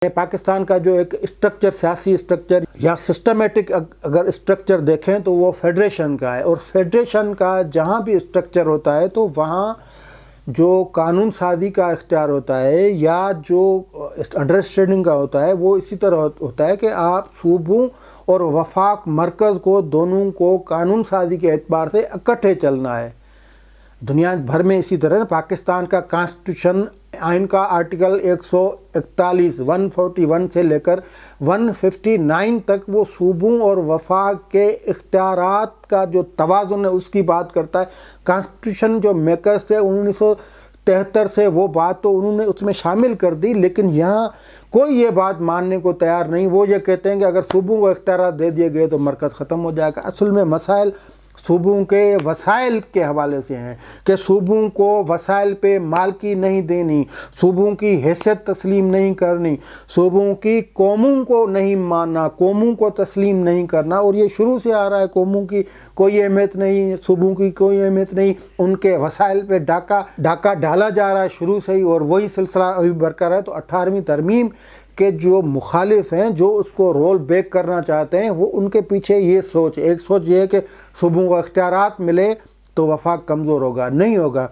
پاکستان کا جو ایک اسٹرکچر، سیاسی اسٹرکچر یا سسٹمیٹک اگر اسٹرکچر دیکھیں تو وہ فیڈریشن کا ہے، اور فیڈریشن کا جہاں بھی اسٹرکچر ہوتا ہے تو وہاں جو قانون سازی کا اختیار ہوتا ہے یا جو انڈرسٹینڈنگ کا ہوتا ہے وہ اسی طرح ہوتا ہے کہ آپ صوبوں اور وفاق مرکز کو دونوں کو قانون سازی کے اعتبار سے اکٹھے چلنا ہے۔ دنیا بھر میں اسی طرح پاکستان کا کانسٹیٹیوشن، آئین کا آرٹیکل 141 141 سے لے کر 159 تک وہ صوبوں اور وفاق کے اختیارات کا جو توازن ہے اس کی بات کرتا ہے۔ کانسٹیٹیوشن جو میکرز تھے 1973 سے وہ بات تو انہوں نے اس میں شامل کر دی، لیکن یہاں کوئی یہ بات ماننے کو تیار نہیں۔ وہ یہ کہتے ہیں کہ اگر صوبوں کو اختیارات دے دیے گئے تو مرکز ختم ہو جائے گا۔ اصل میں مسائل صوبوں کے وسائل کے حوالے سے ہیں کہ صوبوں کو وسائل پہ مالکی نہیں دینی، صوبوں کی حیثیت تسلیم نہیں کرنی، صوبوں کی قوموں کو نہیں ماننا، قوموں کو تسلیم نہیں کرنا، اور یہ شروع سے آ رہا ہے۔ قوموں کی کوئی اہمیت نہیں، صوبوں کی کوئی اہمیت نہیں، ان کے وسائل پہ ڈاکہ ڈالا جا رہا ہے شروع سے ہی، اور وہی سلسلہ ابھی برقرار ہے۔ تو 18ویں ترمیم کے جو مخالف ہیں، جو اس کو رول بیک کرنا چاہتے ہیں، وہ ان کے پیچھے یہ سوچ، ایک سوچ یہ ہے کہ صوبوں کو اختیارات ملے تو وفاق کمزور ہوگا، نہیں ہوگا۔